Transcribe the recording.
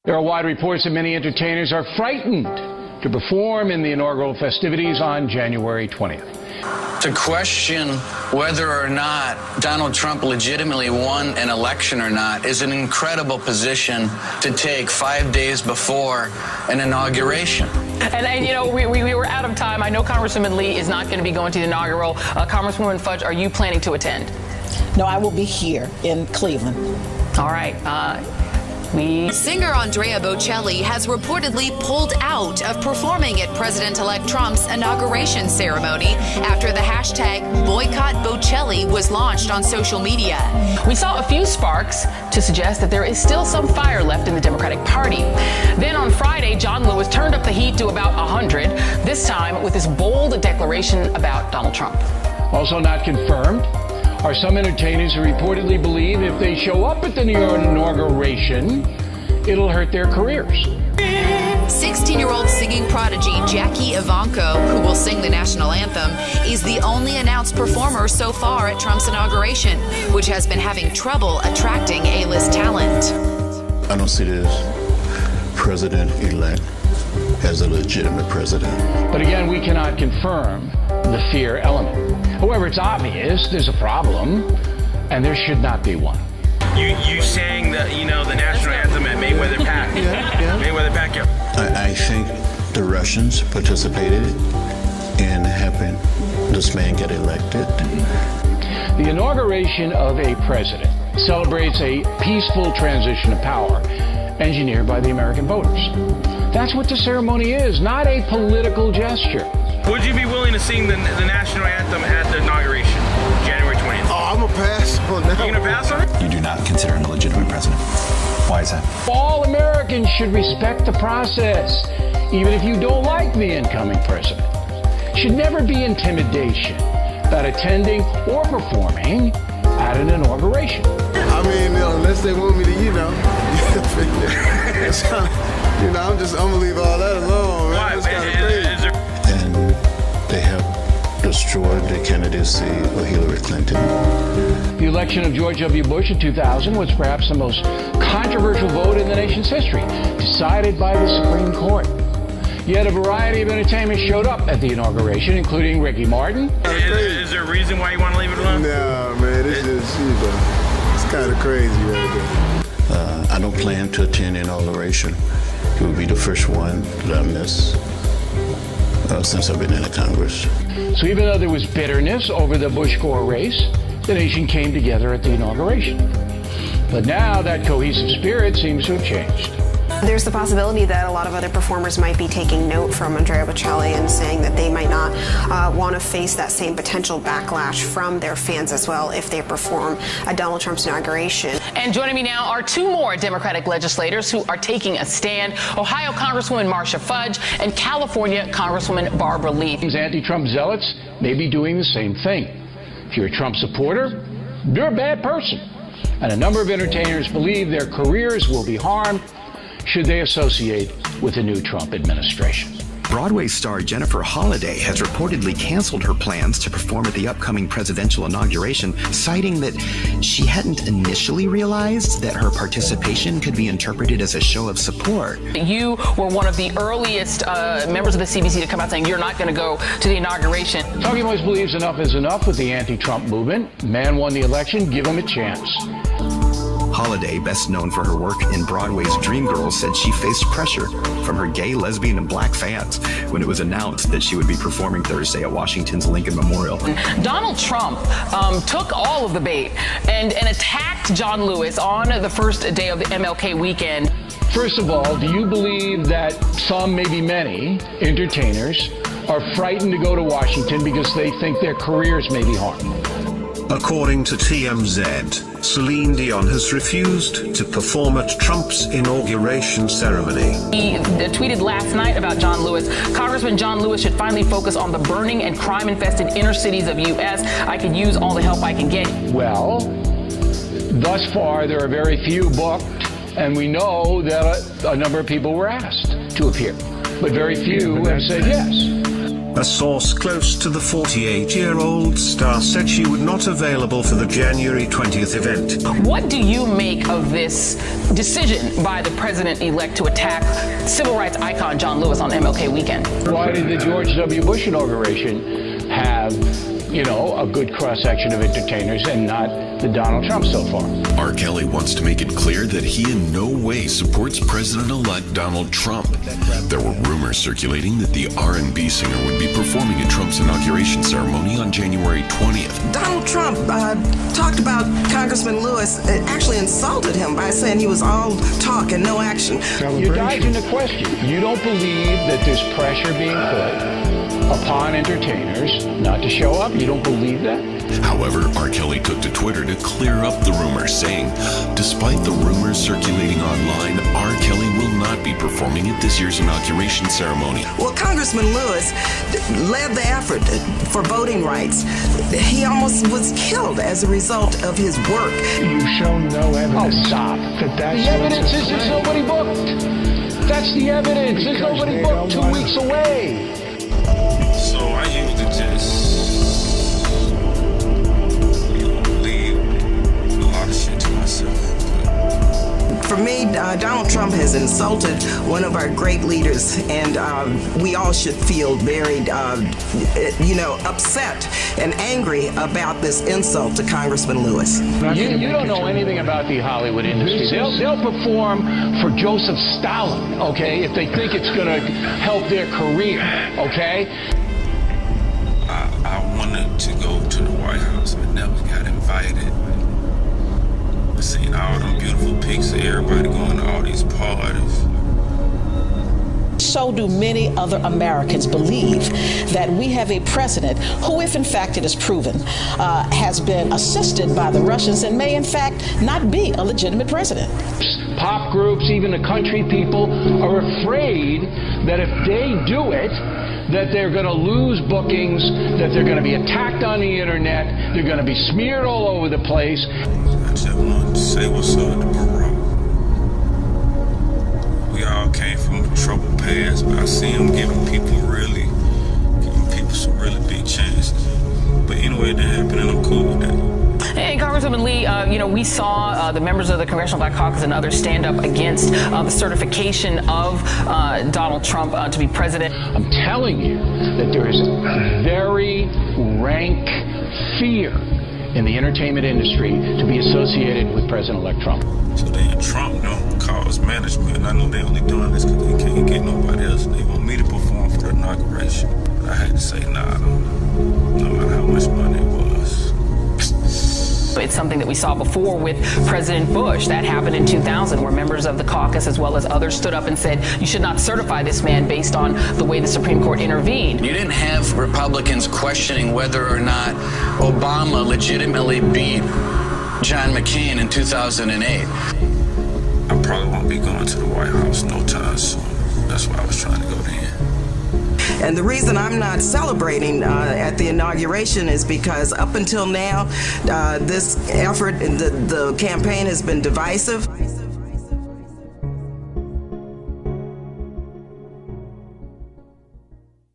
There are wide reports that many entertainers are frightened to perform in the inaugural festivities on January 20th. To question whether or not Donald Trump legitimately won an election or not is an incredible position to take 5 days before an inauguration. And you know, we were out of time. I know Congresswoman Lee is not going to be going to the inaugural. Congresswoman Fudge, are you planning to attend? No, I will be here in Cleveland. All right. Singer Andrea Bocelli has reportedly pulled out of performing at President-elect Trump's inauguration ceremony after the hashtag Boycott Bocelli was launched on social media. We saw a few sparks to suggest that there is still some fire left in the Democratic Party. Then on Friday, John Lewis turned up the heat to about 100, this time with his bold declaration about Donald Trump. Also not confirmed are some entertainers who reportedly believe if they show up at the inauguration, it'll hurt their careers. 16-year-old singing prodigy Jackie Ivanko, who will sing the national anthem, is the only announced performer so far at Trump's inauguration, which has been having trouble attracting A-list talent. I don't see this president-elect as a legitimate president. But again, we cannot confirm the fear element. However, it's obvious there's a problem, and there should not be one. You sang the national anthem at Mayweather Park. Mayweather Park. I think the Russians participated in helping this man get elected. The inauguration of a president celebrates a peaceful transition of power engineered by the American voters. That's what the ceremony is, not a political gesture. Would you be willing to sing the national anthem at the inauguration, January 20th? Oh, I'm going to pass on that. You going to pass on it? You do not consider him a legitimate president. Why is that? All Americans should respect the process, even if you don't like the incoming president. Should never be intimidation about attending or performing at an inauguration. I mean, unless they want me to, I'm going to leave all that alone, man. It's kind of crazy. And they have destroyed the candidacy of Hillary Clinton. The election of George W. Bush in 2000 was perhaps the most controversial vote in the nation's history, decided by the Supreme Court. Yet a variety of entertainment showed up at the inauguration, including Ricky Martin. Is there a reason why you want to leave it alone? No, man, it's just, it's kind of crazy right there. I don't plan to attend the inauguration. It will be the first one that I miss since I've been in the Congress. So even though there was bitterness over the Bush-Gore race, the nation came together at the inauguration. But now that cohesive spirit seems to have changed. There's the possibility that a lot of other performers might be taking note from Andrea Bocelli and saying that they might not want to face that same potential backlash from their fans as well if they perform at Donald Trump's inauguration. And joining me now are two more Democratic legislators who are taking a stand: Ohio Congresswoman Marcia Fudge and California Congresswoman Barbara Lee. Anti-Trump zealots may be doing the same thing. If you're a Trump supporter, you're a bad person. And a number of entertainers believe their careers will be harmed should they associate with the new Trump administration. Broadway star Jennifer Holliday has reportedly canceled her plans to perform at the upcoming presidential inauguration, citing that she hadn't initially realized that her participation could be interpreted as a show of support. You were one of the earliest members of the CBC to come out saying you're not going to go to the inauguration. Talking Points believes enough is enough with the anti-Trump movement. Man won the election, give him a chance. Holliday, best known for her work in Broadway's Dreamgirls, said she faced pressure from her gay, lesbian, and black fans when it was announced that she would be performing Thursday at Washington's Lincoln Memorial. Donald Trump took all of the bait and attacked John Lewis on the first day of the MLK weekend. First of all, do you believe that some, maybe many, entertainers are frightened to go to Washington because they think their careers may be harmed? According to TMZ, Celine Dion has refused to perform at Trump's inauguration ceremony. He tweeted last night about John Lewis. Congressman John Lewis should finally focus on the burning and crime-infested inner cities of U.S. I could use all the help I can get. Well, thus far there are very few booked, and we know that a number of people were asked to appear, but very few have said yes. A source close to the 48-year-old star said she would not available for the January 20th event. What do you make of this decision by the president-elect to attack civil rights icon John Lewis on MLK weekend? Why did the George W. Bush inauguration have, a good cross-section of entertainers and not the Donald Trump so far? R. Kelly wants to make it clear that he in no way supports President-elect Donald Trump. There were rumors circulating that the R&B singer would be performing at Trump's inauguration ceremony on January 20th. Donald Trump talked about Congressman Lewis, actually insulted him by saying he was all talk and no action. You're dodging the question. You don't believe that there's pressure being put upon entertainers not to show up? You don't believe that? However, R. Kelly took to Twitter to clear up the rumors, saying, despite the rumors circulating online, R. Kelly will not be performing at this year's inauguration ceremony. Well, Congressman Lewis led the effort for voting rights. He almost was killed as a result of his work. You've shown no evidence. Oh, stop. That's the evidence is there's nobody booked. That's the evidence. There's nobody booked 2 weeks away. So I used to just leave a lot of shit to myself. For me, Donald Trump has insulted one of our great leaders, and we all should feel very, upset and angry about this insult to Congressman Lewis. You don't know anything about the Hollywood industry. They'll perform for Joseph Stalin, okay, if they think it's going to help their career, okay? I wanted to go to the White House. I never got invited. I seen all them beautiful pics of everybody going to all these parties. So do many other Americans believe that we have a president who, if in fact it is proven, has been assisted by the Russians and may in fact not be a legitimate president. Pop groups, even the country people, are afraid that if they do it, that they're going to lose bookings, that they're going to be attacked on the internet, they're going to be smeared all over the place. I just wanted to say what's up to Barack. We all came from a troubled past, but I see him giving people some really big chances. But anyway, that happened, and I'm cool with that. And Congresswoman Lee, we saw the members of the Congressional Black Caucus and others stand up against the certification of Donald Trump to be president. I'm telling you that there is very rank fear in the entertainment industry to be associated with President-elect Trump. So then Trump calls management, and I know they're only doing this because they can't get nobody else. They want me to perform for the inauguration. I had to say nah, no matter how much money it was. It's something that we saw before with President Bush. That happened in 2000, where members of the caucus as well as others stood up and said, you should not certify this man based on the way the Supreme Court intervened. You didn't have Republicans questioning whether or not Obama legitimately beat John McCain in 2008. I probably won't be going to the White House no time soon. That's why I was trying to go there. And the reason I'm not celebrating at the inauguration is because up until now, this effort, the campaign has been divisive.